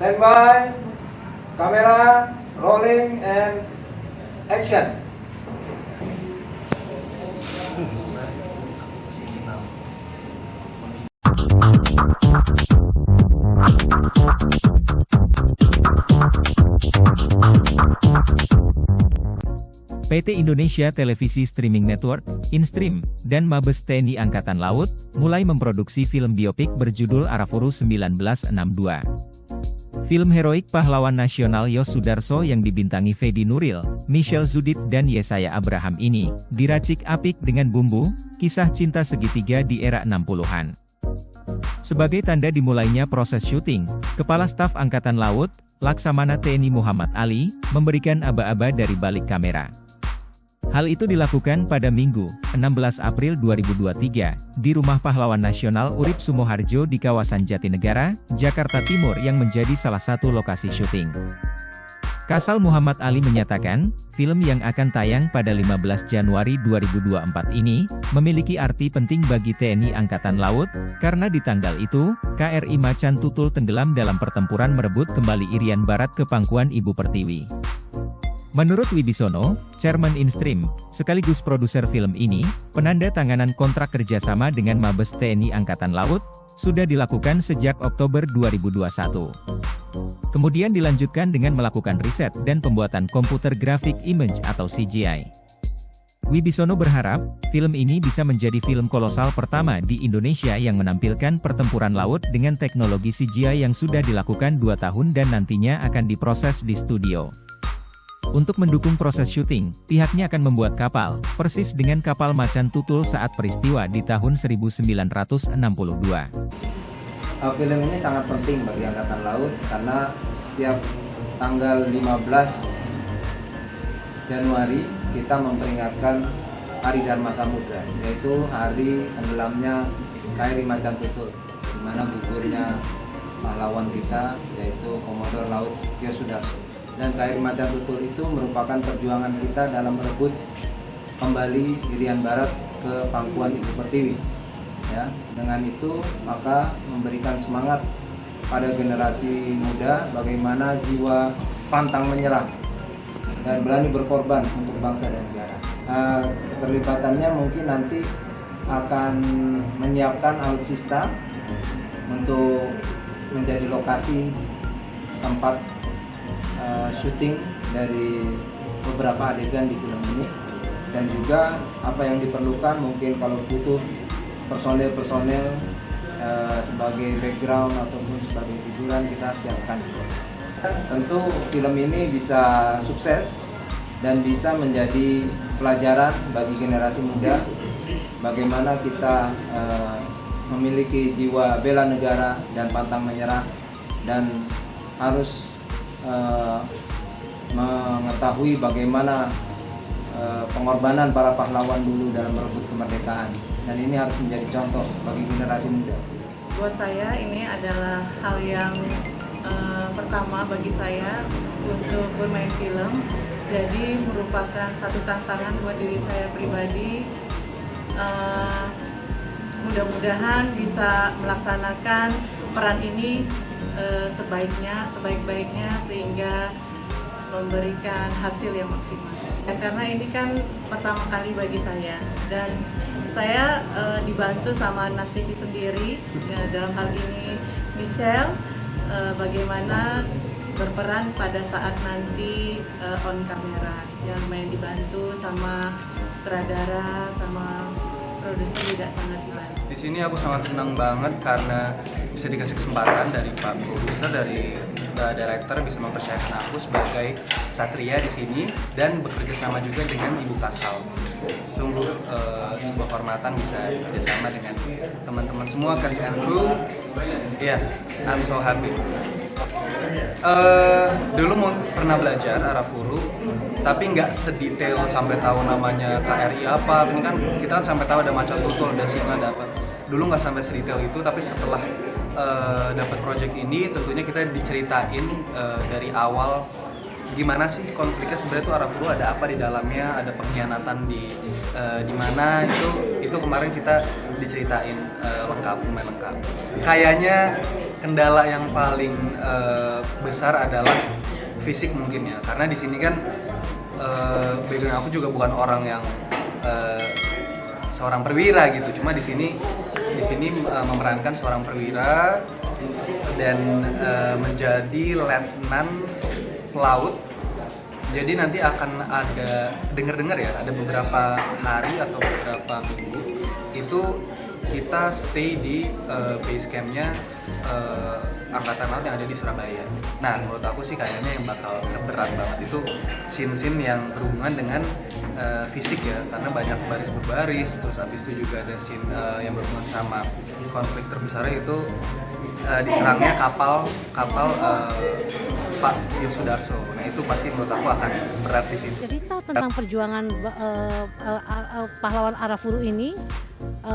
Stand by, camera, rolling and action. PT Indonesia Televisi Streaming Network, Instream, dan Mabes TNI Angkatan Laut, mulai memproduksi film biopik berjudul Arafuru 1962. Film heroik pahlawan nasional Yos Sudarso yang dibintangi Fedi Nuril, Michelle Zudit dan Yesaya Abraham ini, diracik apik dengan bumbu, kisah cinta segitiga di era 60-an. Sebagai tanda dimulainya proses syuting, Kepala Staf Angkatan Laut, Laksamana TNI Muhammad Ali, memberikan aba-aba dari balik kamera. Hal itu dilakukan pada Minggu, 16 April 2023, di Rumah Pahlawan Nasional Urip Sumoharjo di kawasan Jatinegara, Jakarta Timur yang menjadi salah satu lokasi syuting. Kasal Muhammad Ali menyatakan, film yang akan tayang pada 15 Januari 2024 ini, memiliki arti penting bagi TNI Angkatan Laut, karena di tanggal itu, KRI Macan Tutul tenggelam dalam pertempuran merebut kembali Irian Barat ke pangkuan Ibu Pertiwi. Menurut Wibisono, Chairman Instream, sekaligus produser film ini, penanda tanganan kontrak kerjasama dengan Mabes TNI Angkatan Laut, sudah dilakukan sejak Oktober 2021. Kemudian dilanjutkan dengan melakukan riset dan pembuatan komputer grafik image atau CGI. Wibisono berharap, film ini bisa menjadi film kolosal pertama di Indonesia yang menampilkan pertempuran laut dengan teknologi CGI yang sudah dilakukan 2 tahun dan nantinya akan diproses di studio. Untuk mendukung proses syuting, pihaknya akan membuat kapal, persis dengan kapal Macan Tutul saat peristiwa di tahun 1962. Film ini sangat penting bagi Angkatan Laut karena setiap tanggal 15 Januari kita memperingatkan Hari Dharma Samudra, yaitu hari tenggelamnya KRI Macan Tutul, di mana gugurnya pahlawan kita, yaitu Komodor Laut Yos Sudarso. Dan KRI Macan Tutul itu merupakan perjuangan kita dalam merebut kembali Irian Barat ke pangkuan Ibu Pertiwi. Ya, dengan itu maka memberikan semangat pada generasi muda bagaimana jiwa pantang menyerah dan berani berkorban untuk bangsa dan negara. Keterlibatannya mungkin nanti akan menyiapkan alutsista untuk menjadi lokasi tempat syuting dari beberapa adegan di film ini, dan juga apa yang diperlukan mungkin kalau butuh personel sebagai background ataupun sebagai hiburan kita siapkan. Tentu film ini bisa sukses dan bisa menjadi pelajaran bagi generasi muda bagaimana kita memiliki jiwa bela negara dan pantang menyerah, dan harus mengetahui bagaimana pengorbanan para pahlawan dulu dalam merebut kemerdekaan, dan ini harus menjadi contoh bagi generasi muda. Buat saya ini adalah hal yang pertama bagi saya untuk bermain film, jadi merupakan satu tantangan buat diri saya pribadi. Mudah-mudahan bisa melaksanakan peran ini sebaik-baiknya sehingga memberikan hasil yang maksimal. Ya, karena ini kan pertama kali bagi saya, dan saya dibantu sama Nas TV sendiri, ya, dalam hal ini Michelle, bagaimana berperan pada saat nanti on kamera, yang main dibantu sama sutradara sama produser juga sangat dibantu. Di sini aku sangat senang banget karena bisa dikasih kesempatan dari Pak Produser, dari director bisa mempercayakan aku sebagai satria di sini dan bekerja sama juga dengan Ibu Kasal. Sungguh sebuah kehormatan bisa bekerjasama dengan teman-teman semua cast and crew. I'm so happy. Dulu pernah belajar Arafuru, tapi nggak sedetail sampai tahu namanya KRI apa. Ini kan kita kan sampai tahu ada Macan Tutul, ada Singa, ada apa. Dulu nggak sampai sedetail itu, tapi setelah dapat project ini tentunya kita diceritain dari awal gimana sih konfliknya sebenarnya tuh Arafuru, ada apa di dalamnya, ada pengkhianatan di mana, itu kemarin kita diceritain lengkap, lumayan lengkap. Kayaknya kendala yang paling besar adalah fisik mungkin ya, karena di sini kan background aku juga bukan orang yang seorang perwira gitu, cuma di sini memerankan seorang perwira dan menjadi letnan pelaut. Jadi nanti akan ada dengar ya, ada beberapa hari atau beberapa minggu itu kita stay di base campnya Angkatan Laut yang ada di Surabaya. Nah, menurut aku sih kayaknya yang bakal berat banget itu scene-scene yang berhubungan dengan fisik ya, karena banyak baris berbaris, terus habis itu juga ada scene yang berhubungan sama konflik terbesarnya itu diserangnya kapal Pak Yosudarso. Nah, itu pasti menurut aku akan berat di situ. Cerita tentang perjuangan pahlawan Arafuru ini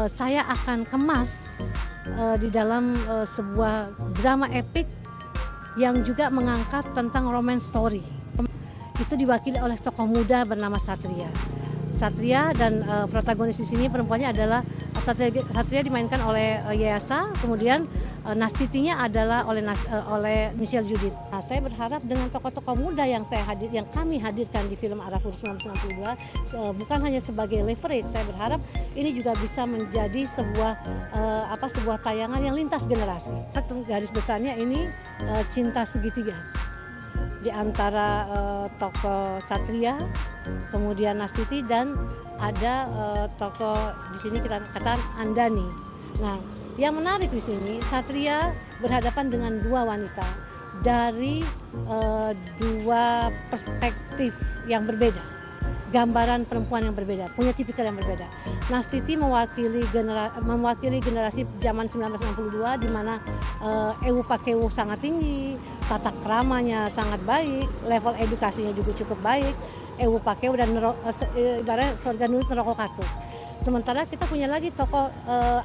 saya akan kemas di dalam sebuah drama epik yang juga mengangkat tentang romance story. Itu diwakili oleh tokoh muda bernama Satria. Satria dan protagonis di sini perempuannya adalah Satria dimainkan oleh Yeyasa, kemudian Nastitinya adalah oleh Michelle Judith. Nah, saya berharap dengan tokoh-tokoh muda yang kami hadirkan di film Arafuru 1992 bukan hanya sebagai leverage, saya berharap ini juga bisa menjadi sebuah tayangan yang lintas generasi. Garis besarnya ini cinta segitiga di antara tokoh Satria, kemudian Nastiti, dan ada tokoh di sini kita katakan Andani. Nah, yang menarik di sini Satria berhadapan dengan dua wanita dari dua perspektif yang berbeda, gambaran perempuan yang berbeda, punya tipikal yang berbeda. Nastiti mewakili generasi zaman 1962 di mana Ewu Pakewu sangat tinggi, tata keramanya sangat baik, level edukasinya juga cukup baik. Ewu Pakewu dan ibaratnya sorga nurut neraka katut. Sementara kita punya lagi tokoh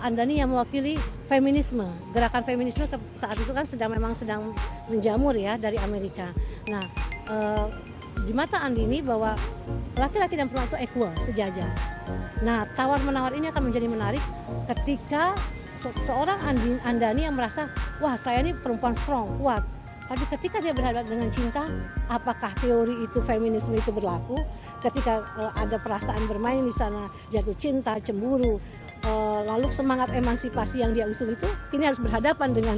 Andani yang mewakili feminisme. Gerakan feminisme saat itu kan sedang menjamur ya dari Amerika. Nah, di mata Andini bahwa laki-laki dan perempuan itu equal, sejajar. Nah, tawar-menawar ini akan menjadi menarik ketika seorang Andani yang merasa, wah saya ini perempuan strong, kuat. Tapi ketika dia berhadapan dengan cinta, apakah teori itu feminisme itu berlaku? Ketika ada perasaan bermain di sana, jatuh cinta, cemburu, lalu semangat emansipasi yang dia usung itu, kini harus berhadapan dengan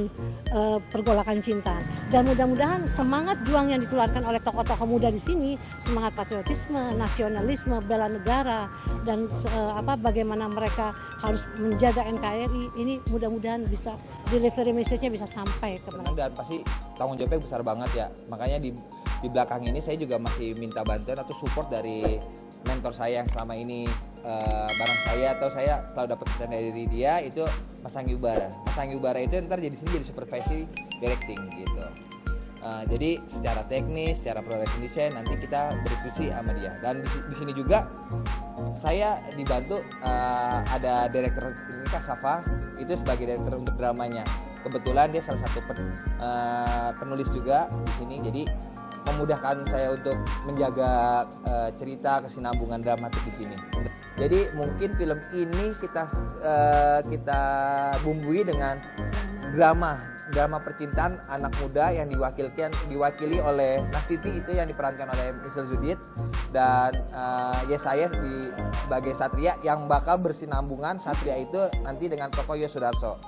pergolakan cinta. Dan mudah-mudahan semangat juang yang ditularkan oleh tokoh-tokoh muda di sini, semangat patriotisme, nasionalisme, bela negara, dan bagaimana mereka harus menjaga NKRI, ini mudah-mudahan bisa delivery message-nya bisa sampai ke mereka. Dan pasti tanggung jawabnya besar banget ya, makanya di belakang ini saya juga masih minta bantuan atau support dari mentor saya yang selama ini bareng saya, atau saya selalu dapat dari dia, itu Mas Anggi Ubara. Mas Anggi Ubara itu ntar jadi sini jadi supervisi directing gitu. Jadi secara teknis, secara production design nanti kita berdiskusi sama dia. Dan di sini juga saya dibantu ada direktur ini Kak Safa, itu sebagai direktur untuk dramanya. Kebetulan dia salah satu penulis juga di sini, jadi memudahkan saya untuk menjaga cerita kesinambungan dramatik di sini. Jadi mungkin film ini kita bumbui dengan drama percintaan anak muda yang diwakili oleh Nastiti, itu yang diperankan oleh Michelle Judith, dan saya sebagai Satria yang bakal bersinambungan. Satria itu nanti dengan tokoh Yosudarso.